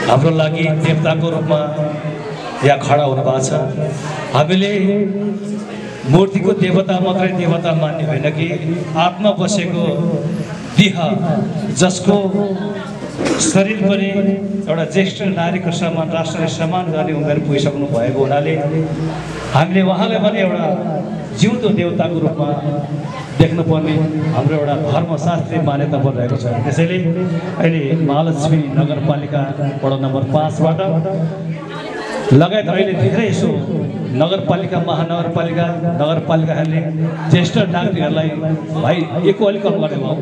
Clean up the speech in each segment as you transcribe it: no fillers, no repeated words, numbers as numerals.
हाम्रो लागि देवताको रूपमा यहाँ खडा हुनु भएको छ। हामीले मूर्तिको देवता मात्रै देवता मान्ने होइन कि आत्मा बसेको देह जसको शरीर पनि एउटा ज्येष्ठ नारीको समान राष्ट्रले सम्मान गर्ने उमेर पुगिसक्नु भएको हुनाले हामीले उहाँलाई पनि एउटा जिउँदो देवताको रूपमा देख्नुपर्ने हाम्रो एउटा धर्मशास्त्रीय मान्यता बनिरहेको छ। त्यसैले अहिले महालक्ष्मी नगरपालिका वडा नम्बर 5 बाट लगायत अहिले धेरै यसो नगरपालिका महानगरपालिका नगरपालिकाहरूले ज्येष्ठ नागरिकहरूलाई भाइ एकको अलिक कम गर्ने भयो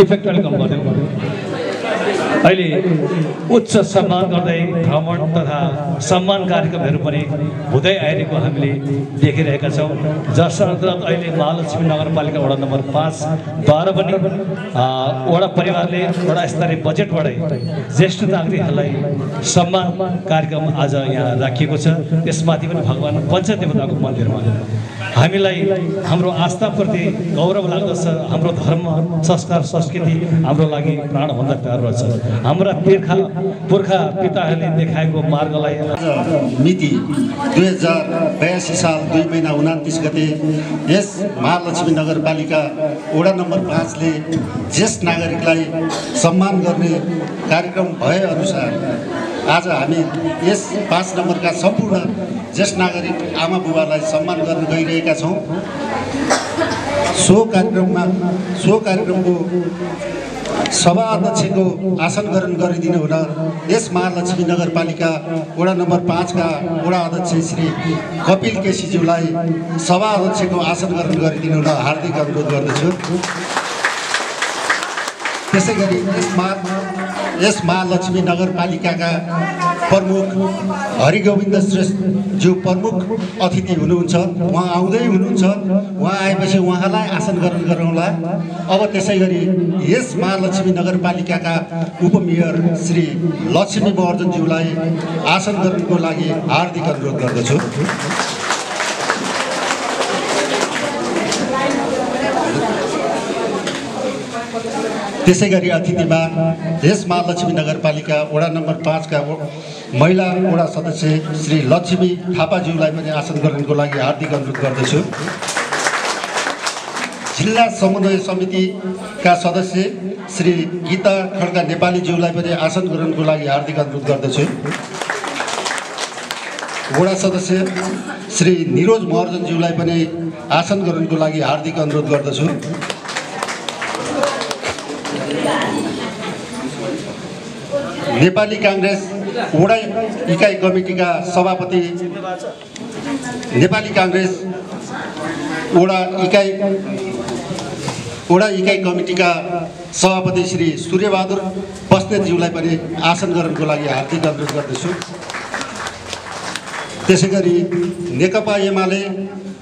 इफेक्ट अलिक कम गरिदियो। अहिले उच्च सम्मान गर्दै भ्रमण तथा सम्मान कार्यक्रमहरू पनि हुँदै आइरहेको हामीले देखिरहेका छौँ। जस अन्तर्गत अहिले महालक्ष्मी नगरपालिका वडा नम्बर 5 द्वारा पनि वडा परिवारले वडा स्तरीय बजेटबाटै ज्येष्ठ नागरिकहरूलाई सम्मान कार्यक्रम आज यहाँ राखिएको छ। त्यसमाथि पनि भगवान् पञ्चदेवताको मन्दिरमा हामीलाई हाम्रो आस्थाप्रति गौरव लाग्दछ। हाम्रो धर्म संस्कार संस्कृति हाम्रो लागि प्राणभन्दा प्यारो रहेछ। हाम्रा पुर्खा पिताहरूले देखाएको मार्गलाई मिति 2082 साल 2 महिना 29 गते यस महालक्ष्मी नगरपालिका वडा नम्बर 5 ले ज्येष्ठ नागरिकलाई सम्मान गर्ने कार्यक्रम भए अनुसार आज हामी यस 5 नम्बरका सम्पूर्ण ज्येष्ठ नागरिक आमा बुबालाई सम्मान गर्न गइरहेका छौँ। सो कार्यक्रमको सभा अध्यक्षको आसन ग्रहण गरिदिनु हुन यस महालक्ष्मी नगरपालिका वडा नम्बर 5 का वडा अध्यक्ष श्री कपिल केसीज्यूलाई सभा अध्यक्षको आसन ग्रहण गरिदिनु हुन हार्दिक अनुरोध गर्दछु। त्यसै गरी यस महालक्ष्मी नगरपालिकाका प्रमुख हरिगोविन्द श्रेष्ठज्यू प्रमुख अतिथि हुनुहुन्छ। उहाँ आउँदै हुनुहुन्छ। उहाँ आएपछि उहाँलाई आसन ग्रहण गरौँला। अब त्यसै गरी यस महालक्ष्मी नगरपालिकाका उपमेयर श्री लक्ष्मी महर्जनज्यूलाई आसन ग्रहणको लागि हार्दिक अनुरोध गर्दछु। त्यसै गरी अतिथिमा यस महालक्ष्मी नगरपालिका वडा नम्बर 5 का महिला वडा सदस्य श्री लक्ष्मी थापाज्यूलाई पनि आसन ग्रहणको लागि हार्दिक अनुरोध गर्दछु। जिल्ला समन्वय समितिका सदस्य श्री गीता खड्का नेपालीज्यूलाई पनि आसन ग्रहणको लागि हार्दिक अनुरोध गर्दछु। वडा सदस्य श्री निरोज महर्जनज्यूलाई पनि आसन ग्रहणको लागि हार्दिक अनुरोध गर्दछु। नेपाली कांग्रेस वडा इकाइ कमिटीका सभापति नेपाली कांग्रेस वडा इकाइ कमिटीका सभापति श्री सूर्यबहादुर बस्नेतज्यूलाई पनि आसन ग्रहणको लागि हार्दिक अनुरोध गर्दछु। त्यसै गरी नेकपा एमाले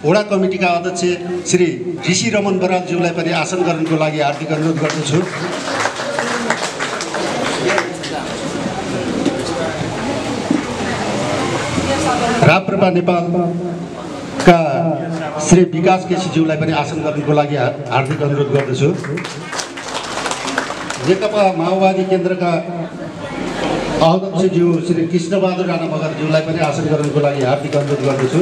वडा कमिटीका अध्यक्ष श्री ऋषि रमन बरालज्यूलाई पनि आसन ग्रहणको लागि हार्दिक अनुरोध गर्दछु। राप्रपा नेपालका श्री विकास केसीज्यूलाई पनि आसन ग्रहणको लागि हार्दिक अनुरोध गर्दछु। नेकपा माओवादी केन्द्रका अध्यक्षज्यू श्री कृष्णबहादुर राणा मगरज्यूलाई पनि आसन ग्रहणको लागि हार्दिक अनुरोध गर्दछु।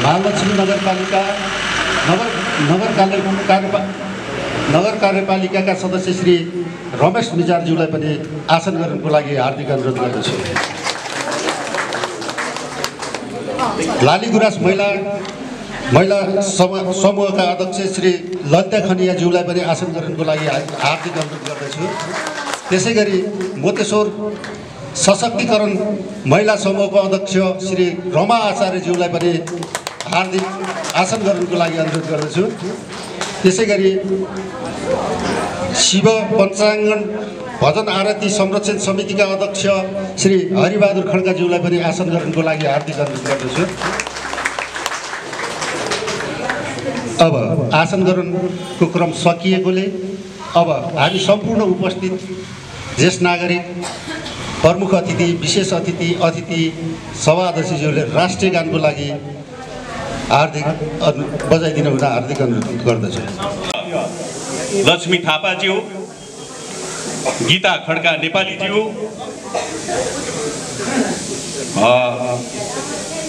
महालक्ष्मी नगरपालिका नगर कार्यपालिकाका सदस्य श्री रमेश मिजारज्यूलाई पनि आसन ग्रहणको लागि हार्दिक अनुरोध गर्दछु। लालीगुराँस महिला समूहका अध्यक्ष श्री ललिता खनियाज्यूलाई पनि आसन ग्रहणको लागि हार्दिक अनुरोध गर्दछु। त्यसै गरी मोतेश्वर सशक्तिकरण महिला समूहको अध्यक्ष श्री रमा आचार्यज्यूलाई पनि हार्दिक आसन ग्रहणको लागि अनुरोध गर्दछु। त्यसै गरी शिव पञ्चाङ्गन भजन आरती संरक्षण समितिका अध्यक्ष श्री हरिबहादुर खड्काज्यूलाई पनि आसन ग्रहणको लागि हार्दिक अनुरोध गर्दछु। अब आसन ग्रहणको क्रम सकिएकोले अब हामी सम्पूर्ण उपस्थित ज्येष्ठ नागरिक प्रमुख अतिथि विशेष अतिथि सभा अध्यक्षज्यूले राष्ट्रिय गानको लागि हार्दिक बजाइदिनु हुन हार्दिक अनुरोध गर्दछु। लक्ष्मी थापाज्यू, गीता खड्का नेपालीज्यू,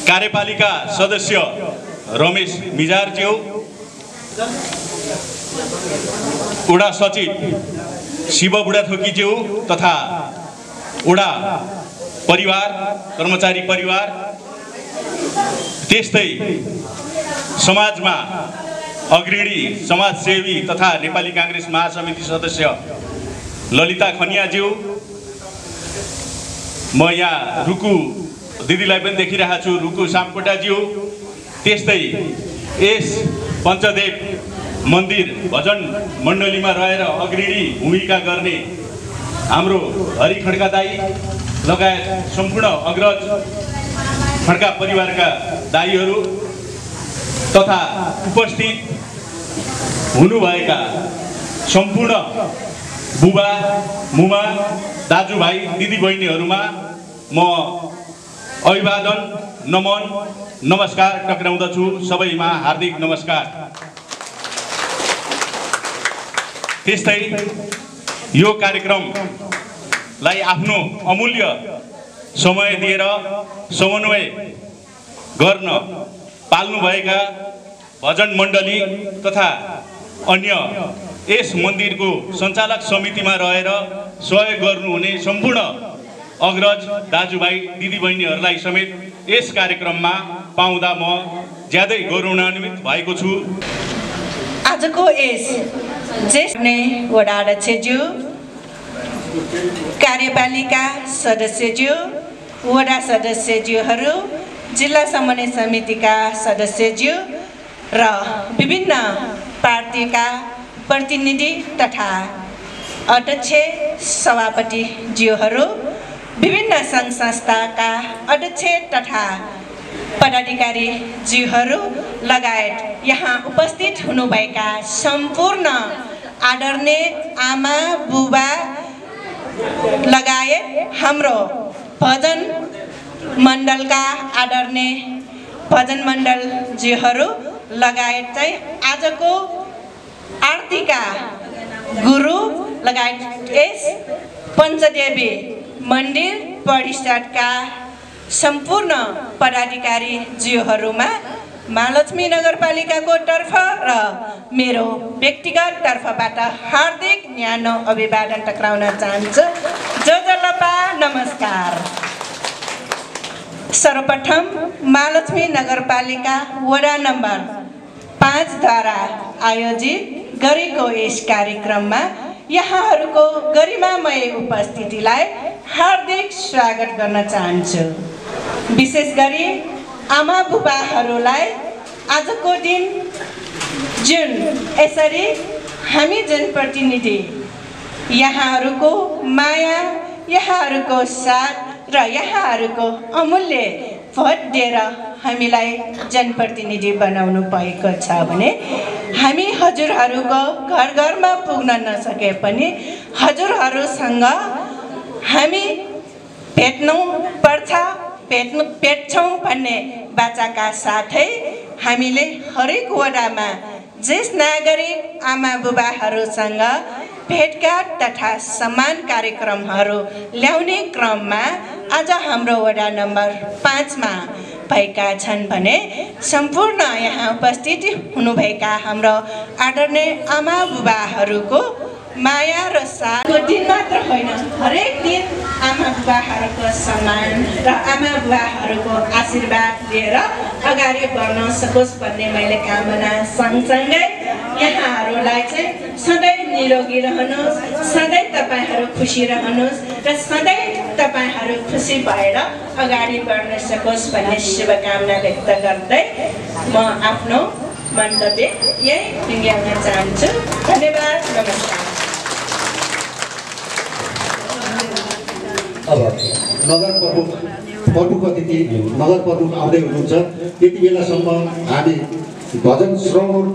कार्यपालिका सदस्य रमेश मिजारज्यू, वडा सचिव शिव बुढाथोकीज्यू तथा वडा परिवार कर्मचारी परिवार, त्यस्तै समाजमा अग्रणी समाजसेवी तथा नेपाली काङ्ग्रेस महासमिति सदस्य ललिता खनियाज्यू, म यहाँ रुकु दिदीलाई पनि देखिरहेको छु, रुकु सामकोटाज्यू, त्यस्तै यस पञ्चदेव मन्दिर भजन मण्डलीमा रहेर अग्रणी भूमिका गर्ने हाम्रो हरि खड्का दाई लगायत सम्पूर्ण अग्रज खड्का परिवारका दाईहरू तथा उपस्थित हुनुभएका सम्पूर्ण बुबा मुमा दाजुभाइ दिदीबहिनीहरूमा म अभिवादन नमन नमस्कार टक्राउँदछु। सबैमा हार्दिक नमस्कार। त्यस्तै यो कार्यक्रमलाई आफ्नो अमूल्य समय दिएर समन्वय गर्न पाल्नुभएका भजन मण्डली तथा अन्य यस मन्दिरको सञ्चालक समितिमा रहेर सहयोग गर्नुहुने सम्पूर्ण अग्रज दाजुभाइ दिदीबहिनीहरूलाई समेत यस कार्यक्रममा पाउँदा म ज्यादै गौरवान्वित भएको छु। आजको यस ज्येष्ठ वडा अध्यक्षज्यू, कार्यपालिका सदस्यज्यू, वडा सदस्यज्यूहरू, जिल्ला समन्वय समितिका सदस्यज्यू र विभिन्न पार्टीका प्रतिनिधि तथा अध्यक्ष सभापतिज्यूहरू, विभिन्न सङ्घ संस्थाका अध्यक्ष तथा पदाधिकारीज्यूहरू लगायत यहाँ उपस्थित हुनुभएका सम्पूर्ण आदरणीय आमा बुबा लगायत हाम्रो भजन मण्डलका आदरणीय भजन मण्डलज्यूहरू लगायत चाहिँ आजको आरतीका गुरु लगायत यस पञ्चदेवी मन्दिर परिषदका सम्पूर्ण पदाधिकारीज्यूहरूमा महालक्ष्मी नगरपालिकाको तर्फ र मेरो व्यक्तिगत तर्फबाट हार्दिक न्यानो अभिवादन टक्राउन चाहन्छु। जजलपा नमस्कार। सर्वप्रथम महालक्ष्मी नगरपालिका वडा नम्बर 5 द्वारा आयोजित गरेको यस कार्यक्रममा यहाँहरूको गरिमामय उपस्थितिलाई हार्दिक स्वागत गर्न चाहन्छु। विशेष गरी आमा बुबाहरूलाई आजको दिन जुन यसरी हामी जनप्रतिनिधि यहाँहरूको माया, यहाँहरूको साथ र यहाँहरूको अमूल्य भोट दिएर हामीलाई जनप्रतिनिधि बनाउनु भएको छ भने हामी हजुरहरूको घर घरमा पुग्न नसके पनि हजुरहरूसँग हामी भेट्नु पर्छ, भेट्छौँ भन्ने बाचाका साथै हामीले हरेक वडामा ज्येष्ठ नागरिक आमा बुबाहरूसँग भेटघाट तथा सम्मान कार्यक्रमहरू ल्याउने क्रममा आज हाम्रो वडा नम्बर 5 मा भएका छन् भने सम्पूर्ण यहाँ उपस्थित हुनुभएका हाम्रो आदरणीय आमा बुबाहरूको माया र साथको दिन मात्र होइन, हरेक दिन आमा बुबाहरूको सम्मान र आमा बुबाहरूको आशीर्वाद लिएर अगाडि बढ्न सकोस् भन्ने मैले कामना सँगसँगै यहाँहरूलाई चाहिँ सधैँ निरोगी रहनुहोस्, सधैँ तपाईँहरू खुसी रहनुहोस् र सधैँ तपाईँहरू खुसी भएर अगाडि बढ्न सकोस् भन्ने शुभकामना व्यक्त गर्दै म आफ्नो मन्तव्य यही टुङ्ग्याउन चाहन्छु। धन्यवाद, नमस्कार। अब नगर प्रमुख अतिथि नगर प्रमुख आउँदै हुनुहुन्छ। त्यति बेलासम्म हामी भजन श्रवण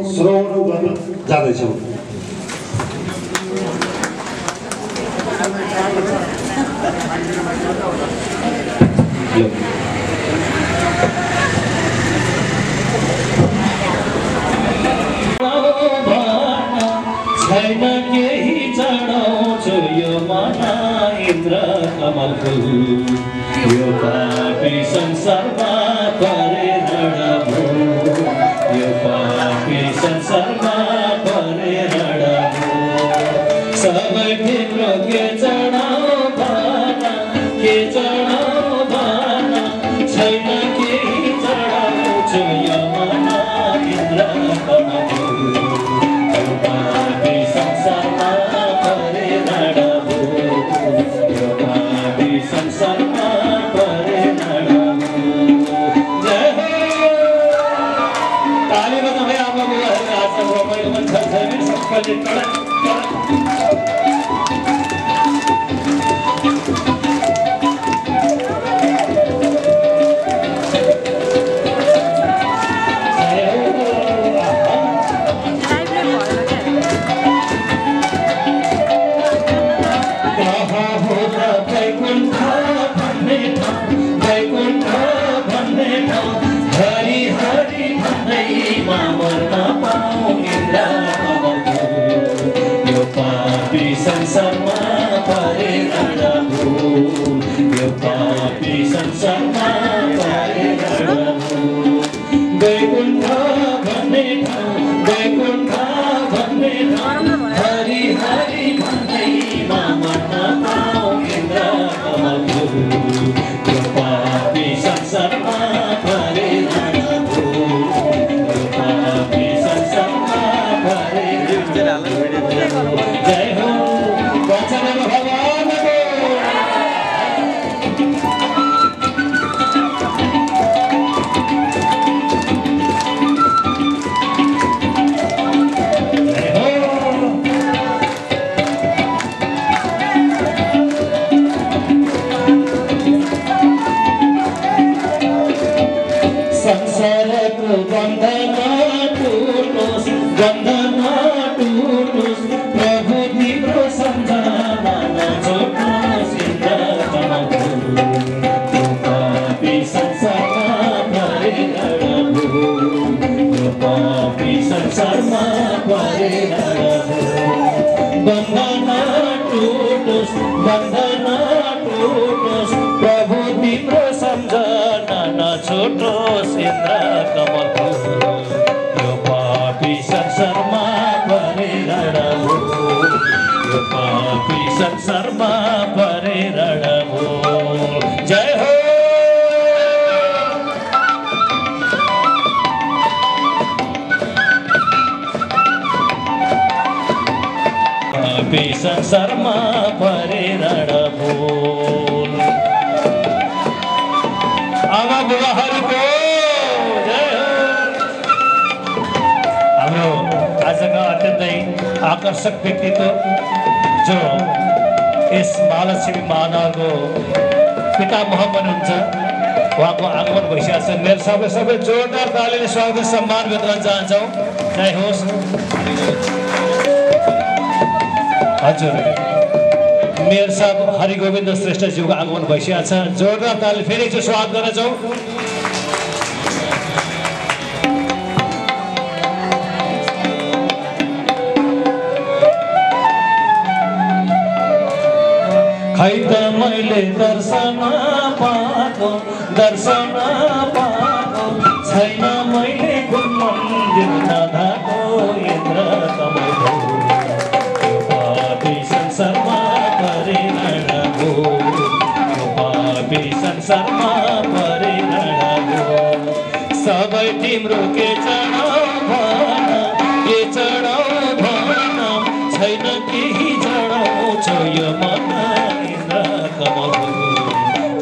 गर्न जाँदैछौँ। इन्द्र कमल फुल यो पापी संसारमा परेर डबो यो पापी संसारमा परेर डबो सबै तिम्रो के चढाऊ भन के चढाऊ भन छैन केही चढाउँछु यो मन इन्द्र कमल फुल यो पापी संसारमा परेर डबो यो पापी संसारमा परेर डबो जय हो ताली बजाउँदै आमा बुबाहरुको हातमा रमाइलो मन छ सबैले कडक संसारमा परेर डबो यो पापी संसारमा परेर डबो वैकुण्ठ भन्ने ठाउँ वैकुण्ठ भन्ने ठाउँ हरि हरि भन्दैमा मर्न पाऊँ इन्द्र कमल फुल यो पापी संसारमा परेर डबो यो पापी संसारमा परेर डबो जय हो वचन भगवानको संसारको बन्धन टुटोस् बन्धन टुटोस् प्रभु तिम्रो सम्झना नछोड्नुहोस् इन्द्र कमल फुल यो पापी संसारमा परेर डबो यो पापी संसारमा परेर डबो बन्धन टुटोस् प्रभु तिम्रो सम्झना नछोड्नुहोस् इन्द्र कमल फुल यो पापी संसारमा परेर डबो यो पापी संसारमा परेर डबो जय हो पापी संसारमा परेर डबो आमा बुबाहरुको जय हो हाम्रो आजका अत्यन्तै आकर्षक व्यक्तित्व जो यस महालक्ष्मी महानगरको पितामह हुनुहुन्छ उहाँको आगमन भइसकेको छ मेरो सबै जोरदार तालीले स्वागत सम्मान व्यक्त गर्न चाहन्छौँ जय होस् हजुर मेयर साहब हरिगोविन्द श्रेष्ठज्यूको आगमन भइसकेको छ जोरदार ताली फेरि एकचोटि स्वागत गर्छौँ खै त मैले दर्शन पाएको छैन मैले कुन मन्दिर नधाको इन्द्र कमल फुल यो पापी संसारमा परेर डबो यो पापी संसारमा परेर डबो सबै तिम्रो के चढाऊ भन छैन केही चढाउँछु यो मन इन्द्र कमल फुल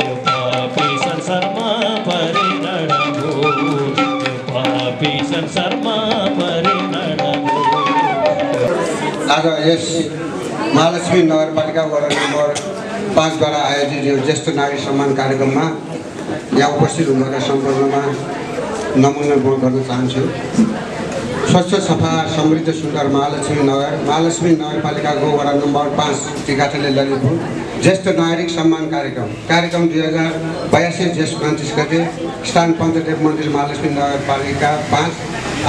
यो पापी संसारमा परेर डबो यो पापी संसारमा परेर डबो आज यस महालक्ष्मी नगरपालिका वडा नम्बर 5 द्वारा आयोजित यो ज्येष्ठ नागरिक सम्मान कार्यक्रममा यहाँ उपस्थित हुनुभएका सम्पूर्णमा नमन गर्न चाहन्छु। स्वच्छ सफा समृद्ध सुन्दर महालक्ष्मी नगरपालिकाको वडा नम्बर 5 टिकाथली ललितपुर ज्येष्ठ नागरिक सम्मान कार्यक्रम 2082 ज्येष्ठ 29 गते स्थान पञ्चदेव मन्दिर महालक्ष्मी नगरपालिका 5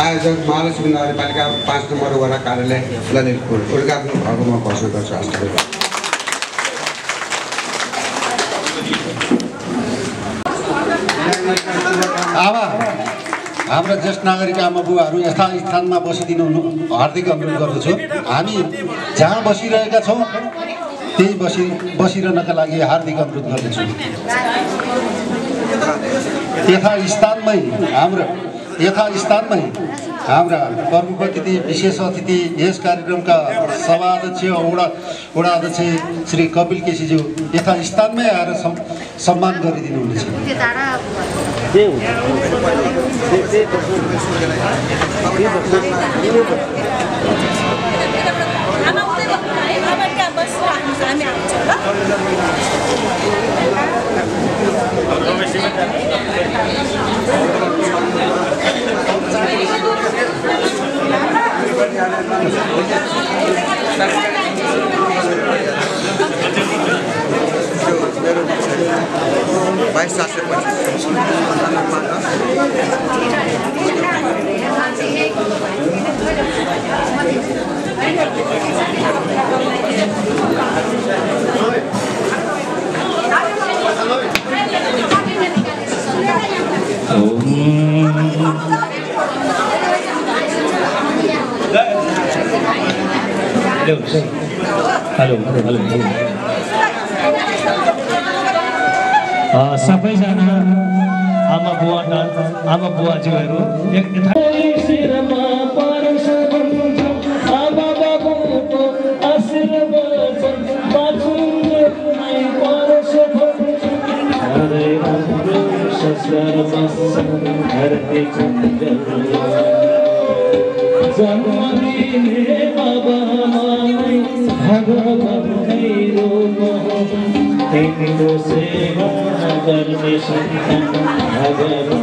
आयोजक महालक्ष्मी नगरपालिका 5 नम्बर वडा कार्यालय ललितपुर उद्घाटन भएको म घोषणा गर्छु। अब हाम्रा ज्येष्ठ नागरिक आमा बुवाहरू यथास्थानमा बसिदिनु हार्दिक अनुरोध गर्दछु। हामी जहाँ बसिरहेका छौँ त्यही बसिरहनका लागि हार्दिक अनुरोध गर्दछु। यथास्थानमै हाम्रा प्रमुख अतिथि विशेष अतिथि यस कार्यक्रमका सभाध्यक्ष वडा अध्यक्ष श्री कपिल केसीज्यू यथास्थानमै आएर सम्मान गरिदिनुहुनेछ। हेलो सबैजना आमा बुवाज्यूहरू तेरो सेवा गर्ने सन्तान भगवान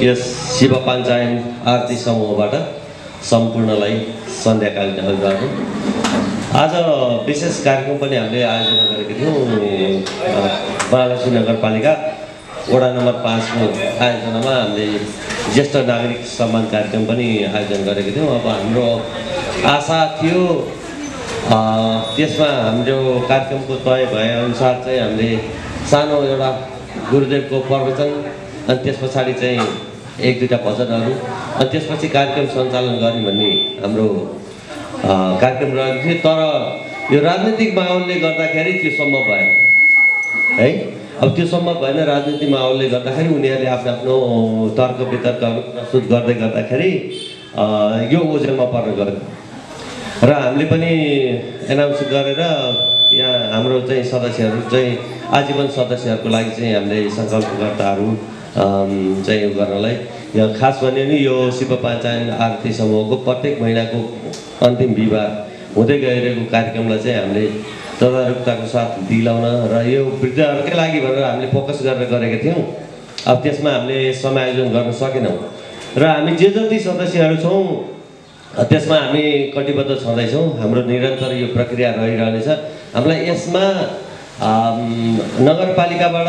यस शिव पाञ्चायन आरती समूहबाट सम्पूर्णलाई सन्ध्याकालीन अभिवादन। आज विशेष कार्यक्रम पनि हामीले आयोजना गरेका थियौँ। महालक्ष्मी नगरपालिका वडा नम्बर 5 को आयोजनामा हामीले ज्येष्ठ नागरिक सम्मान कार्यक्रम पनि आयोजना गरेका थियौँ। अब हाम्रो आशा थियो त्यसमा हाम्रो कार्यक्रमको तय भएअनुसार चाहिँ हामीले सानो एउटा गुरुदेवको प्रवचन अनि त्यस पछाडि चाहिँ एक दुईवटा भजनहरू अनि त्यसपछि कार्यक्रम सञ्चालन गर्ने भन्ने हाम्रो कार्यक्रम रहेको थियो। तर यो राजनीतिक माहौलले गर्दाखेरि त्यो सम्भव भएन है। अब त्यो सम्भव भएन राजनीतिक माहौलले गर्दाखेरि उनीहरूले आफ्नो आफ्नो तर्क वितर्कहरू प्रस्तुत गर्दै गर्दाखेरि यो ओझेलमा पर्न गयो र हामीले पनि एनाउन्स गरेर यहाँ हाम्रो चाहिँ सदस्यहरू चाहिँ आजीवन सदस्यहरूको लागि चाहिँ हामीले सङ्कल्पकर्ताहरू चाहिँ यो गर्नलाई यहाँ खास भन्यो भने यो शिव पाञ्चायन आरती समूहको प्रत्येक महिनाको अन्तिम बिहिबार हुँदै गइरहेको कार्यक्रमलाई चाहिँ हामीले तदारुकताको साथ दिलाउन र यो वृद्धहरूकै लागि भनेर हामीले फोकस गरेर गरेका थियौँ। अब त्यसमा हामीले समायोजन गर्न सकेनौँ र हामी जे जति सदस्यहरू छौँ त्यसमा हामी कटिबद्ध छँदैछौँ। हाम्रो निरन्तर यो प्रक्रिया रहिरहनेछ। हामीलाई यसमा नगरपालिकाबाट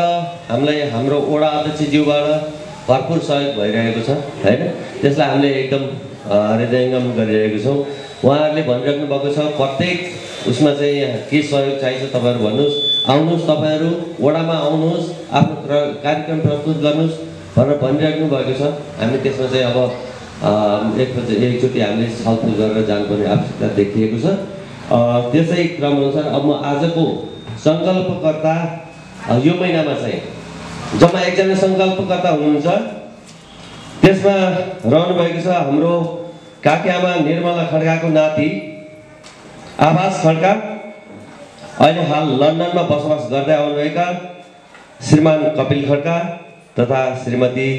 हामीलाई हाम्रो वडा अध्यक्षज्यूबाट भरपुर सहयोग भइरहेको छ हैन। त्यसलाई हामीले एकदम हृदयङ्गम गरिरहेको छौँ। उहाँहरूले भनिराख्नु भएको छ प्रत्येक उसमा चाहिँ के सहयोग चाहिन्छ तपाईँहरू भन्नुहोस्, आउनुहोस्, तपाईँहरू वडामा आउनुहोस्, आफ्नो कार्यक्रम प्रस्तुत गर्नुहोस् भनेर भनिराख्नु भएको छ। हामी त्यसमा चाहिँ अब एकचोटि हामीले छलफल गरेर जानुपर्ने आवश्यकता देखिएको छ। त्यसै क्रमअनुसार अब म आजको सङ्कल्पकर्ता यो महिनामा चाहिँ जम्मा एकजना सङ्कल्पकर्ता हुनुहुन्छ। त्यसमा रहनुभएको छ हाम्रो काकीआमा निर्मला खड्काको नाति आभास खड्का, अहिले हाल लन्डनमा बसोबास गर्दै आउनुभएका श्रीमान कपिल खड्का तथा श्रीमती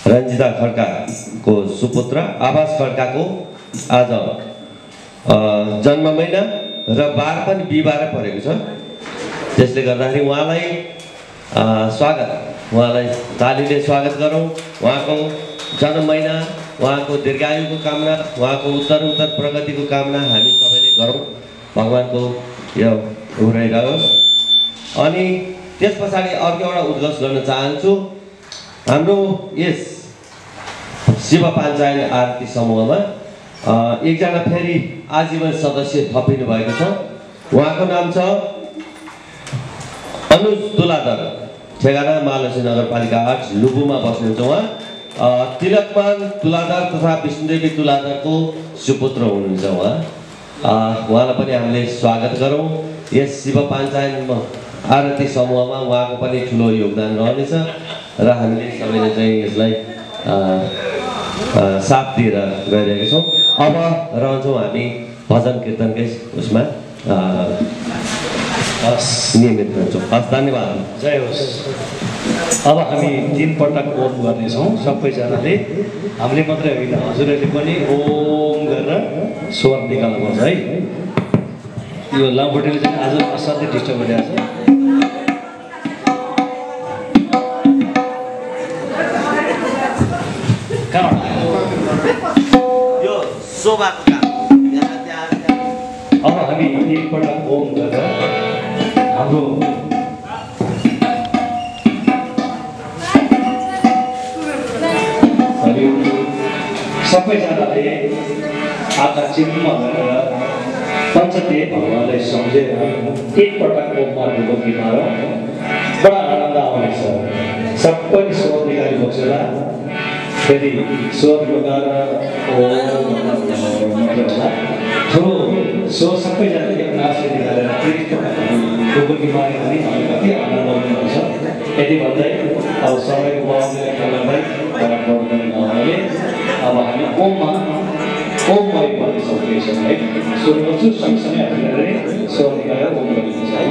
रञ्जिता खड्काको सुपुत्र आभास खड्काको आज जन्म महिना र बार पनि बिहिबारै परेको छ। त्यसले गर्दाखेरि उहाँलाई स्वागत, उहाँलाई तालीले स्वागत गरौँ। उहाँको जन्म महिना, उहाँको दीर्घायुको कामना, उहाँको उत्तर प्रगतिको कामना हामी सबैले गरौँ। भगवानको यो रहिरहोस्। अनि त्यस पछाडि अर्को एउटा उद्घोष गर्न चाहन्छु। हाम्रो यस शिव पाञ्चायन आरती समूहमा एकजना फेरि आजीवन सदस्य थपिनु भएको छ। उहाँको नाम छ अनुज तुलाधर, ठेगाना महालक्ष्मी नगरपालिका 8 लुबुमा बस्नुहुन्छ। उहाँ तिलकमान तुलाधर तथा विष्णुदेवी तुलाधरको सुपुत्र हुनुहुन्छ। उहाँलाई पनि हामीले स्वागत गरौँ। यस शिव पाञ्चायन आरती समूहमा उहाँको पनि ठुलो योगदान रहनेछ र हामीले सबैले चाहिँ यसलाई साथ दिएर गइरहेका छौँ। अब रहन्छौँ हामी भजन कीर्तनकै उसमा नियमित रहन्छौँ। हस्, धन्यवाद, जय होस्। अब हामी 3 पटक ओम गर्नेछौँ सबैजनाले। हामीले मात्रै होइन, हजुरहरूले पनि ओम गरेर स्वर निकाल्नुपर्छ है। यो लामखुट्टेले चाहिँ आज असाध्यै डिस्टर्ब गरिरहेको छ। शोभाको काम अब हामी एकपल्ट ओम गरेर हाम्रो सबैजनाले आँखा चिम्म गरेर पञ्चदेव भगवान्लाई सम्झेर एकपटक ओममा ढुकुटी मारौँ बडा आनन्द आउनेछ सबै स्वर निकाली बसेर फेरि स्वरको गाएर ठुलो स्वर सबैजनाले एक नाचले निकालेर ढुकुटी माऱ्यो भने हामी कति आनन्द आउनुहुन्छ यति भन्दै अब सबैको बाबुले गर्दै नहुनाले अब हामी ओममा ओममय भन्ने सक्नेछौँ है सुरु गर्छु सँगसँगै हामीले स्वर निकालेर ओम गरिन्छ है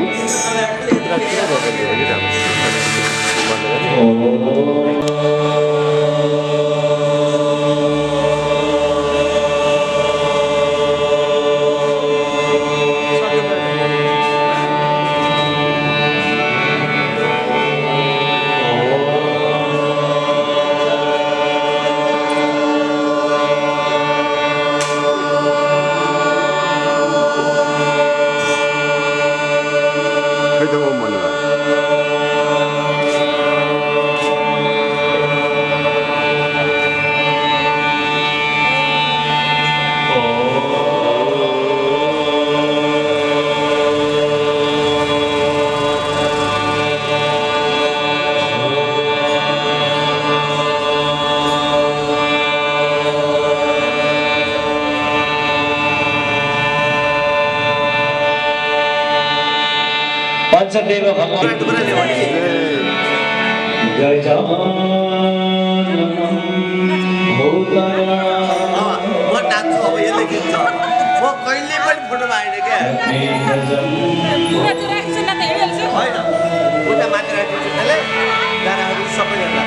पंचदेव भगवान जय जवानम भूतया म नाच्छु अब यो देखिन्छ म कहिले पनि फोटोमा आइन क्या होइन उता माथि राखिदिन्छु त्यसले डाँडाहरू सबै हेर्ला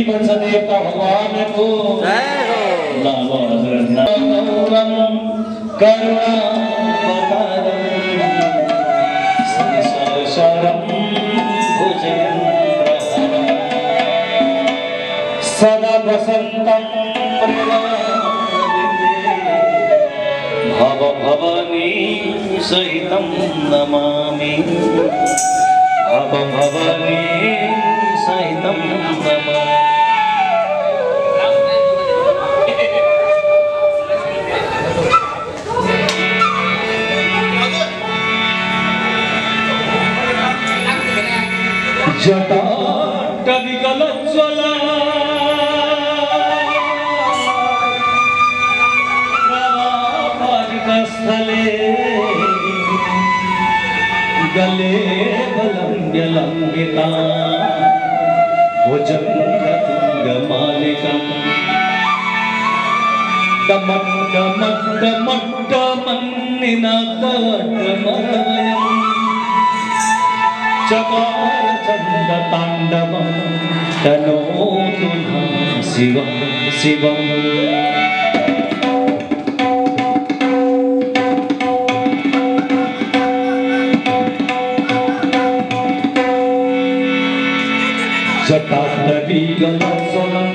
पर्छ देवता भगवानको करुणा सदा वसन्तं भव भवानी सहितं नमामि भव भवानी सहितं नमामि जटा कविकलज्ज्वला स्थले गले बलम्ब्यलम्बिता भुजङ्गतुङ्गमालिकम् डमड्डमड्डमड्डमन्निनादड्डमरमयम् चकारचण्डताण्डवं तनोतु नः शिवं शिवम् जटाटवी गलज्ज्वलं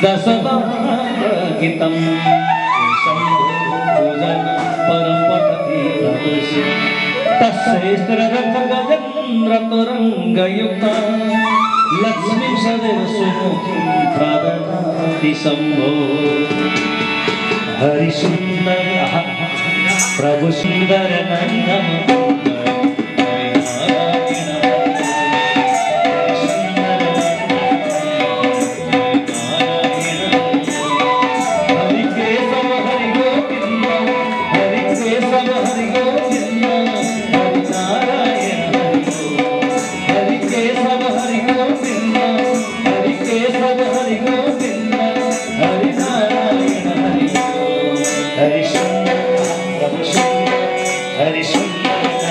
दशवाकितं पूजन परपठति प्रदुष्य तस्यैस्त्ररथगजेन्द्रतरङ्गयुक्ता लक्ष्मीं सदैव सुमुखीं प्रददाति शम्भो हरिसुन्दर प्रभु सुन्दर नन्दम Hare Krishna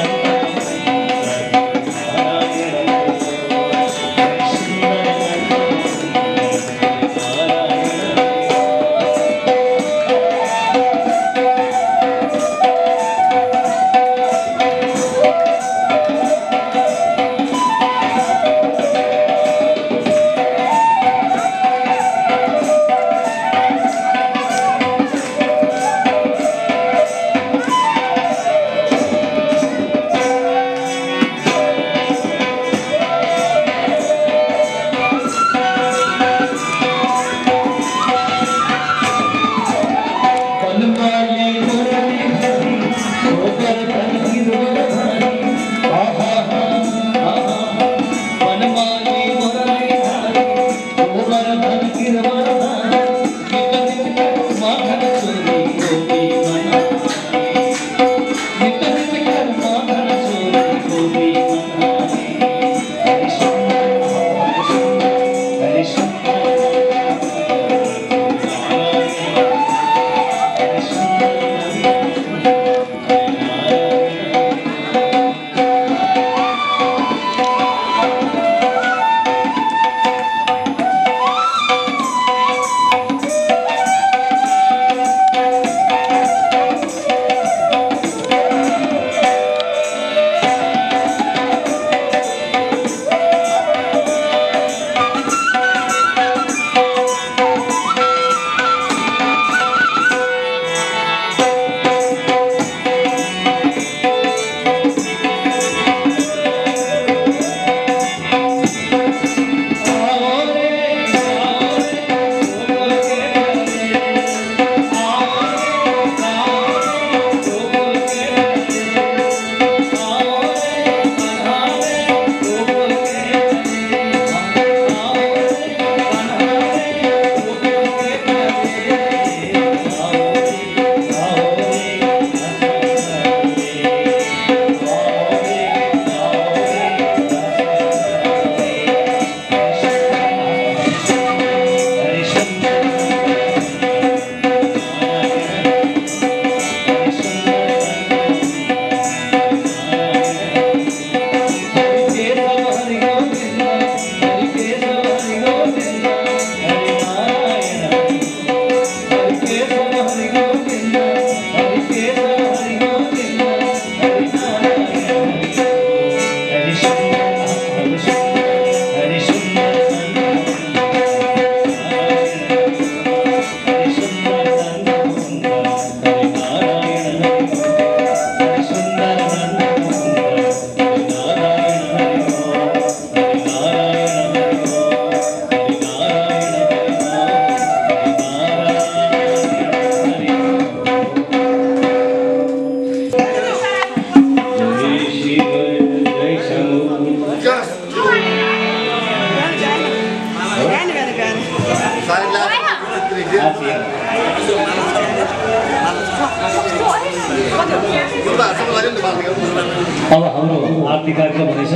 अब हाम्रो आरती कार्यक्रम हुनेछ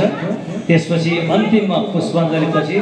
त्यसपछि अन्तिममा पुष्पाञ्जलीपछि